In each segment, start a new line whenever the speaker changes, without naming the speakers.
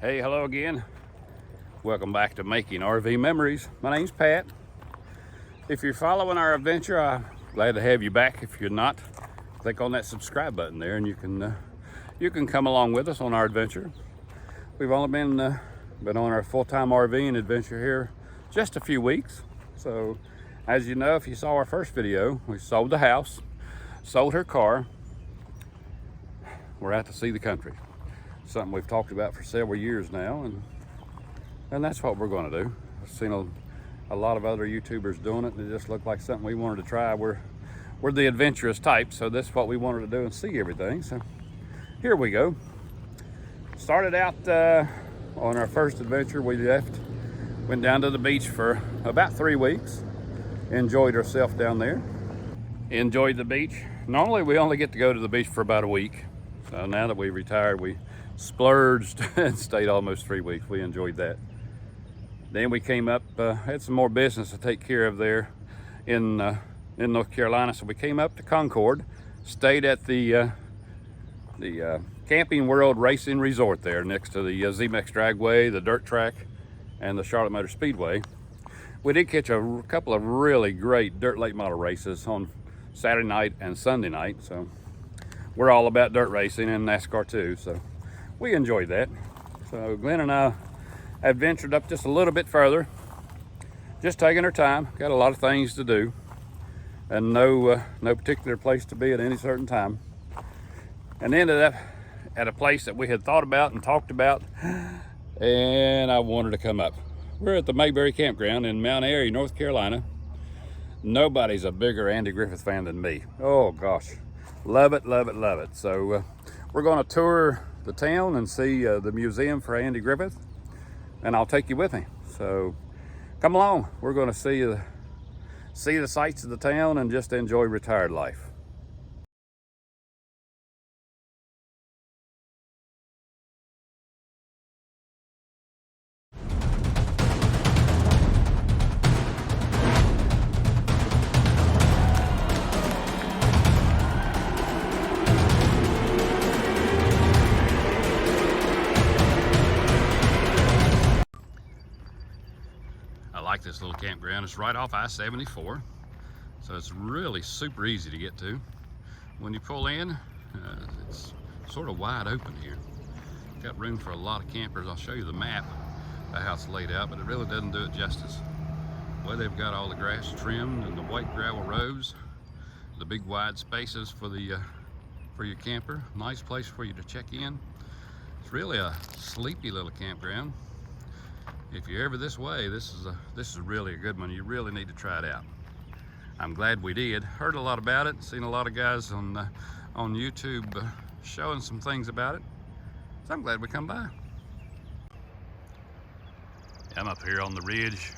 Hey, hello again. Welcome back to Making RV Memories. My name's Pat. If you're following our adventure, I'm glad to have you back. If you're not, click on that subscribe button there and you can come along with us on our adventure. We've only been on our full-time RVing adventure here just a few weeks. So as you know, if you saw our first video, we sold the house, sold her car. We're out to see the country. Something we've talked about for several years now, and that's what we're going to do. I've seen a lot of other YouTubers doing it, and it just looked like something we wanted to try. We're the adventurous type, so this is what we wanted to do and see everything. So here we go. Started out on our first adventure. We went down to the beach for about 3 weeks. Enjoyed ourselves down there. Enjoyed the beach. Normally we only get to go to the beach for about a week. So now that we retired, we splurged and stayed almost 3 weeks. We enjoyed that. Then we came up, had some more business to take care of there in North Carolina. So we came up to Concord, stayed at the Camping World Racing Resort there next to the ZMX Dragway, the dirt track, and the Charlotte Motor Speedway. We did catch a couple of really great dirt late model races on Saturday night and Sunday night. So we're all about dirt racing and NASCAR too. So we enjoyed that. So Glenn and I adventured up just a little bit further, just taking our time. Got a lot of things to do, and no particular place to be at any certain time. And ended up at a place that we had thought about and talked about, and I wanted to come up. We're at the Mayberry Campground in Mt Airy, North Carolina. Nobody's a bigger Andy Griffith fan than me. Oh gosh, love it, love it, love it. So we're going to tour the town and see the museum for Andy Griffith, and I'll take you with me. So come along. We're going to see the sights of the town and just enjoy retired life. I like this little campground. It's right off I-74, so it's really super easy to get to. When you pull in, it's sort of wide open here. Got room for a lot of campers. I'll show you the map of how it's laid out, but it really doesn't do it justice. Well, they've got all the grass trimmed and the white gravel roads, the big wide spaces for your camper. Nice place for you to check in. It's really a sleepy little campground. If you're ever this way, this is really a good one. You really need to try it out. I'm glad we did. Heard a lot about it. Seen a lot of guys on YouTube showing some things about it. So I'm glad we come by. I'm up here on the ridge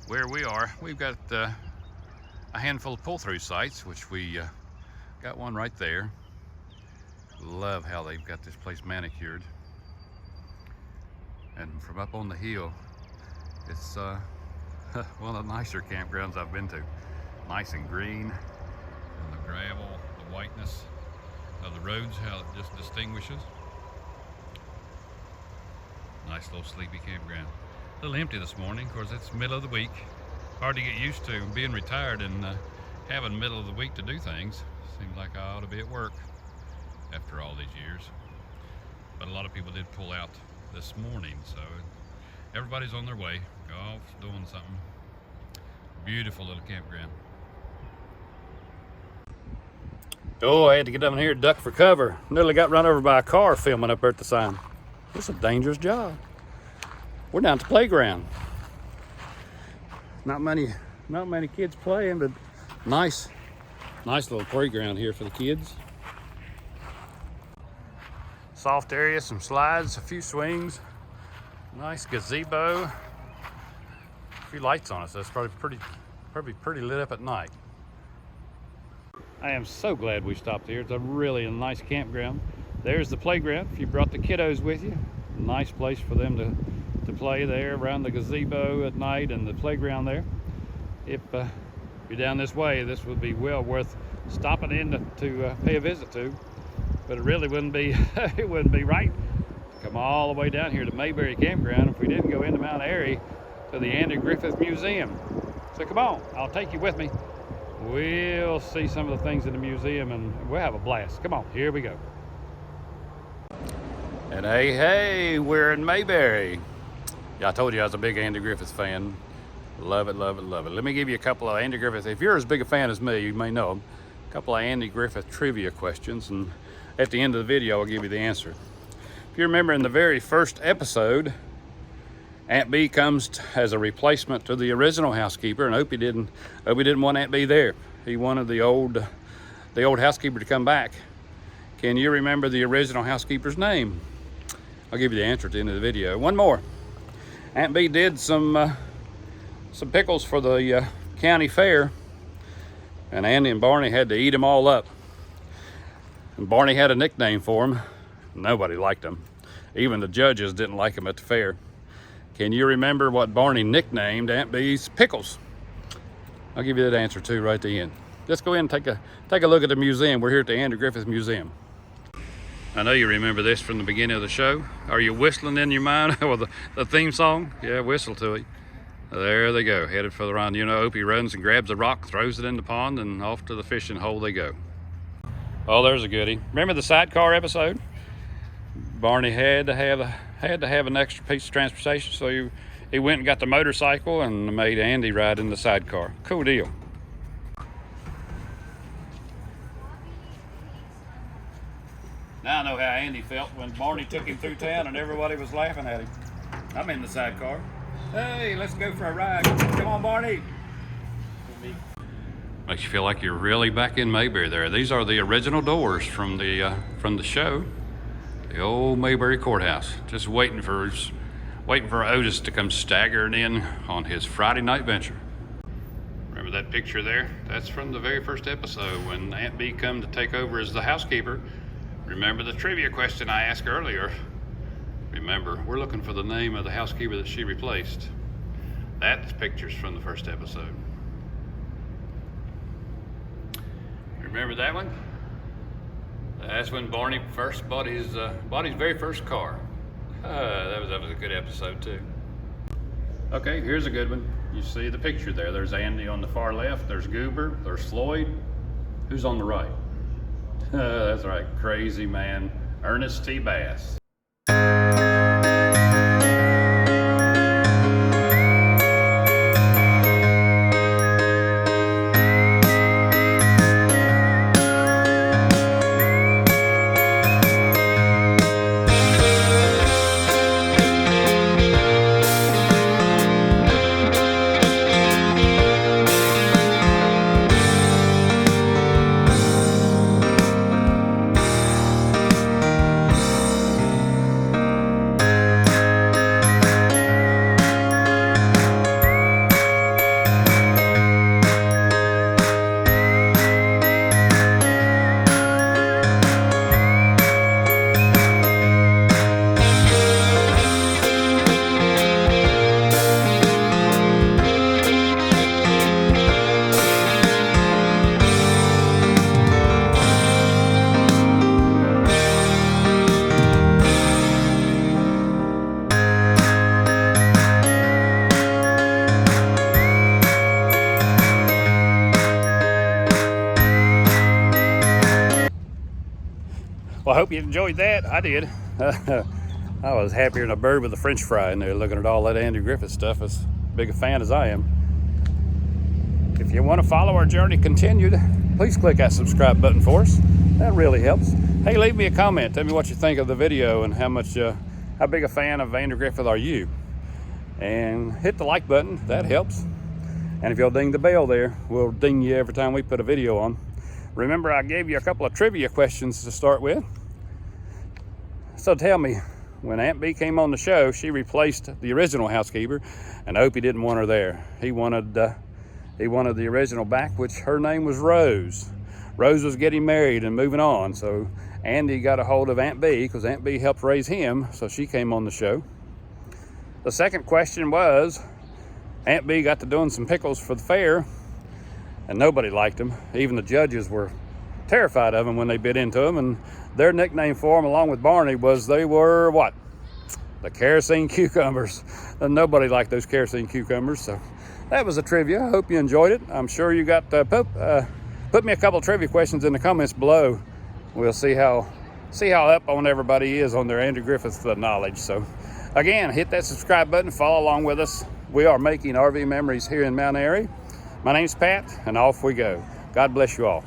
where we are. We've got a handful of pull-through sites, which we got one right there. Love how they've got this place manicured. And from up on the hill, it's one of the nicer campgrounds I've been to. Nice and green, and the gravel, the whiteness of the roads, how it just distinguishes. Nice little sleepy campground. A little empty this morning. Of course, it's middle of the week. Hard to get used to being retired and having middle of the week to do things. Seems like I ought to be at work after all these years. But a lot of people did pull out this morning, so everybody's on their way. Golf's doing something. Beautiful little campground. Oh, I had to get down here and duck for cover. Nearly got run over by a car filming up there at the sign. It's a dangerous job. We're down at the playground. Not many kids playing, but nice little playground here for the kids. Soft area, some slides, a few swings, nice gazebo, a few lights on it, so it's probably pretty lit up at night. I am so glad we stopped here. It's a really nice campground. There's the playground if you brought the kiddos with you. Nice place for them to play there around the gazebo at night and the playground there. If you're down this way, this would be well worth stopping in to pay a visit to. But it really wouldn't be it wouldn't be right come all the way down here to Mayberry Campground if we didn't go into Mt Airy to the Andy Griffith Museum. So come on, I'll take you with me. We'll see some of the things in the museum and we'll have a blast. Come on, here we go. And hey, we're in Mayberry. Yeah, I told you I was a big Andy Griffith fan. Love it, love it, love it. Let me give you a couple of Andy Griffith, if you're as big a fan as me, you may know them, a couple of Andy Griffith trivia questions, and at the end of the video, I'll give you the answer. If you remember in the very first episode, Aunt Bee comes as a replacement to the original housekeeper, and Opie didn't want Aunt Bee there. He wanted the old housekeeper to come back. Can you remember the original housekeeper's name? I'll give you the answer at the end of the video. One more. Aunt Bee did some pickles for the county fair, and Andy and Barney had to eat them all up. And Barney had a nickname for him. Nobody liked him. Even the judges didn't like him at the fair. Can you remember what Barney nicknamed Aunt Bee's pickles? I'll give you that answer too right at the end. Let's go in and take a look at the museum. We're here at the Andy Griffith Museum. I know you remember this from the beginning of the show. Are you whistling in your mind with the theme song? Yeah, whistle to it. There they go, headed for the run. You know, Opie runs and grabs a rock, throws it in the pond, and off to the fishing hole they go. Oh, there's a goodie. Remember the sidecar episode? Barney had to have an extra piece of transportation, so he went and got the motorcycle and made Andy ride in the sidecar. Cool deal. Now I know how Andy felt when Barney took him through town and everybody was laughing at him. I'm in the sidecar. Hey, let's go for a ride. Come on, Barney. Makes you feel like you're really back in Mayberry there. These are the original doors from the show. The old Mayberry Courthouse. Just waiting for Otis to come staggering in on his Friday night venture. Remember that picture there? That's from the very first episode when Aunt Bee come to take over as the housekeeper. Remember the trivia question I asked earlier? Remember, we're looking for the name of the housekeeper that she replaced. That's pictures from the first episode. Remember that one? That's when Barney first bought his very first car. That was a good episode too. Okay, here's a good one. You see the picture there. There's Andy on the far left. There's Goober. There's Floyd. Who's on the right? That's right, crazy man, Ernest T. Bass. Well, I hope you enjoyed that. I did. I was happier than a bird with a French fry in there looking at all that Andy Griffith stuff, as big a fan as I am. If you want to follow our journey continued, please click that subscribe button for us. That really helps. Hey, leave me a comment. Tell me what you think of the video and how big a fan of Andy Griffith are you. And hit the like button, that helps. And if you'll ding the bell there, we'll ding you every time we put a video on. Remember, I gave you a couple of trivia questions to start with. So tell me, when Aunt Bee came on the show, she replaced the original housekeeper, and Opie didn't want her there. He wanted the original back, which her name was Rose. Rose was getting married and moving on, so Andy got a hold of Aunt Bee because Aunt Bee helped raise him, so she came on the show. The second question was, Aunt Bee got to doing some pickles for the fair, and nobody liked them. Even the judges were terrified of them when they bit into them, and their nickname for them, along with Barney, was they were what? the kerosene cucumbers. Nobody liked those kerosene cucumbers. So that was a trivia. I hope you enjoyed it. I'm sure you got put me a couple trivia questions in the comments below. We'll see how up on everybody is on their Andy Griffith knowledge. So again, hit that subscribe button, follow along with us. We are making RV memories here in Mt Airy. My name's Pat, and off we go. God bless you all.